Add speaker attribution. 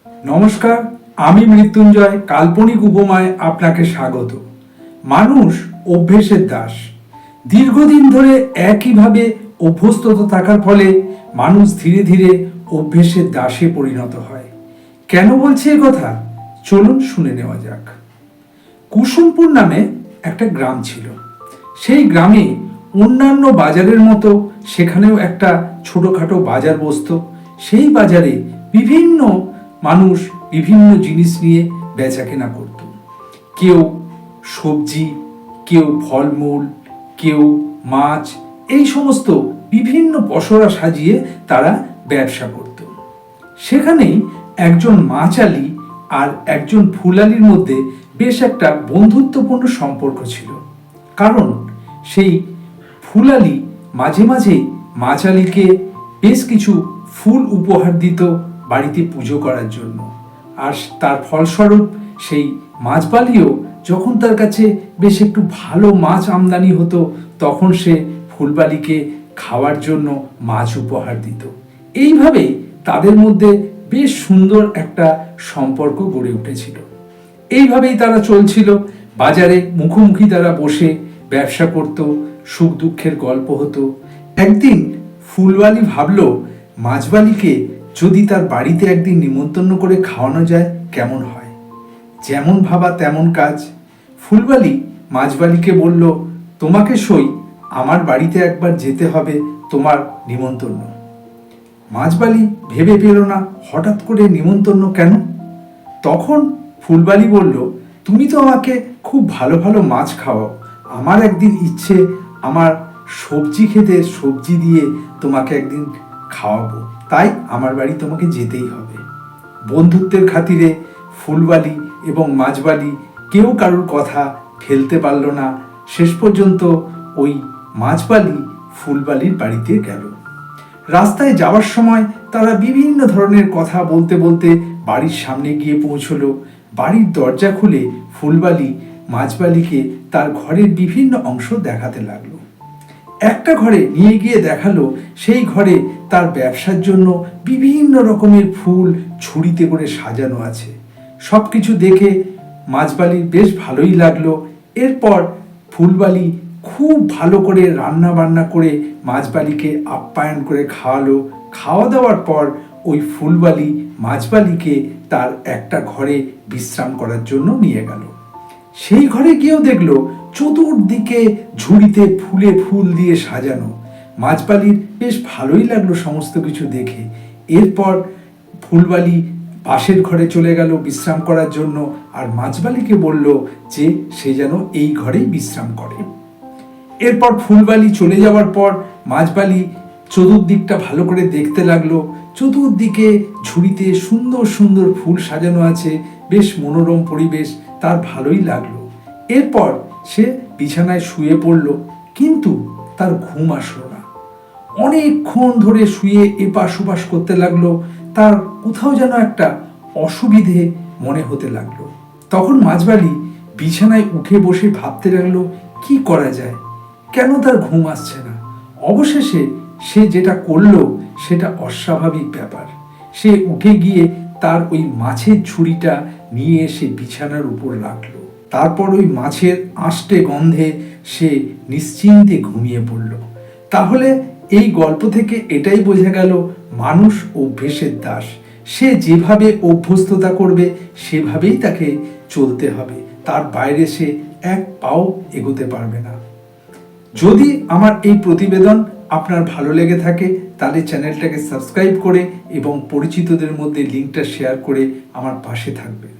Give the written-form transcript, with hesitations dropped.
Speaker 1: নমস্কার, আমি মৃত্যুঞ্জয় কাল্পনিক উপমায় আপনাকে স্বাগত। মানুষ অভ্যেসের দাস। দীর্ঘদিন ধরে একইভাবে অভ্যস্ত থাকার ফলে মানুষ ধীরে ধীরে অভ্যেসের দাসে পরিণত হয়। কেন বলছি এ কথা? চলুন শুনে নেওয়া যাক। কুসুমপুর নামে একটা গ্রাম ছিল। সেই গ্রামে অন্যান্য বাজারের মতো সেখানেও একটা ছোটখাটো বাজার বসতো। সেই বাজারে বিভিন্ন মানুষ বিভিন্ন জিনিস নিয়ে বেচাকেনা করত। কেউ সবজি, কেউ ফলমূল, কেউ মাছ, এই সমস্ত বিভিন্ন পসরা সাজিয়ে তারা ব্যবসা করত। সেখানেই একজন মাছালি আর একজন ফুলালির মধ্যে বেশ একটা বন্ধুত্বপূর্ণ সম্পর্ক ছিল। কারণ সেই ফুলালি মাঝে মাঝেই মাছালিকে বেশ কিছু ফুল উপহার দিত বাড়িতে পুজো করার জন্য। আর তার ফলস্বরূপ সেই মাছবালিও যখন তার কাছে বেশ একটু ভালো মাছ আমদানি হতো, তখন সে ফুলবালিকে খাওয়ার জন্য মাছ উপহার দিত। এইভাবেই তাদের মধ্যে বেশ সুন্দর একটা সম্পর্ক গড়ে উঠেছিল। এইভাবেই তারা চলছিল। বাজারে মুখোমুখি তারা বসে ব্যবসা করত, সুখ দুঃখের গল্প হতো। একদিন ফুলবালি ভাবল মাছবালিকে যদি তার বাড়িতে একদিন নিমন্ত্রণ করে খাওয়ানো যায় কেমন হয়। যেমন ভাবা তেমন কাজ। ফুলবালি মাছবালিকে বলল, তোমাকে সই আমার বাড়িতে একবার যেতে হবে তোমার নিমন্ত্রণ। মাছবালি ভেবে পেল না হঠাৎ করে নিমন্ত্রণ কেন। তখন ফুলবালি বলল, তুমি তো আমাকে খুব ভালো ভালো মাছ খাওয়াও, আমার একদিন ইচ্ছে আমার সবজি খেতে সবজি দিয়ে তোমাকে একদিন খাওয়াবো, তাই আমার বাড়ি তোমাকে যেতেই হবে। বন্ধুত্বের খাতিরে ফুলবালি এবং মাছবালি কেউ কারোর কথা ফেলতে পারল না। শেষ পর্যন্ত ওই মাছবালি ফুলবালির বাড়িতে গেল। রাস্তায় যাওয়ার সময় তারা বিভিন্ন ধরনের কথা বলতে বলতে বাড়ির সামনে গিয়ে পৌঁছলো। বাড়ির দরজা খুলে ফুলবালি মাছবালিকে তার ঘরের বিভিন্ন অংশ দেখাতে লাগলো। একটা ঘরে নিয়ে গিয়ে দেখালো সেই ঘরে তার ব্যবসার জন্য বিভিন্ন রকমের ফুল ঝুড়িতে করে সাজানো আছে। সবকিছু দেখে মাছবালির বেশ ভালোই লাগলো। এরপর ফুলবালি খুব ভালো করে রান্না বান্না করে মাছবালিকে আপ্যায়ন করে খাওয়ালো। খাওয়া দাওয়ার পর ওই ফুলবালি মাছবালিকে তার একটা ঘরে বিশ্রাম করার জন্য নিয়ে গেল। সেই ঘরে গিয়েও দেখলো চতুর্দিকে ঝুড়িতে ফুলে ফুল দিয়ে সাজানো। মাছবালির বেশ ভালোই লাগলো সমস্ত কিছু দেখে। এরপর ফুলবালি পাশের ঘরে চলে গেল বিশ্রাম করার জন্য, আর মাছবালিকে বলল যে সে যেন এই ঘরেই বিশ্রাম করে। এরপর ফুলবালি চলে যাওয়ার পর মাছবালি চতুর্দিকটা ভালো করে দেখতে লাগলো। চতুর্দিকে ঝুড়িতে সুন্দর সুন্দর ফুল সাজানো আছে, বেশ মনোরম পরিবেশ, তার ভালোই লাগলো। এরপর সে বিছানায় শুয়ে পড়ল, কিন্তু তার ঘুম আসলো না। অনেকক্ষণ ধরে শুয়ে এপাশ ওপাশ করতে লাগলো। তার কোথাও যেন একটা অসুবিধে মনে হতে লাগলো। তখন মাছবালি বিছানায় উঠে বসে ভাবতে লাগলো কি করা যায়, কেন তার ঘুম আসছে না। অবশেষে সে যেটা করলো সেটা অস্বাভাবিক ব্যাপার। সে উঠে গিয়ে তার ওই মাছের ঝুড়িটা নিয়ে এসে বিছানার উপর রাখলো। তারপর ওই মাছের আষ্টে গন্ধে সে নিশ্চিন্তে ঘুমিয়ে পড়ল। তাহলে এই গল্প থেকে এটাই বোঝা গেল মানুষ অভ্যেসের দাস। সে যেভাবে অভ্যস্ততা করবে সেভাবেই তাকে চলতে হবে, তার বাইরে সে এক পাও এগোতে পারবে না। যদি আমার এই প্রতিবেদন আপনার ভালো লেগে থাকে তাহলে চ্যানেলটাকে সাবস্ক্রাইব করে এবং পরিচিতদের মধ্যে লিঙ্কটা শেয়ার করে আমার পাশে থাকবেন।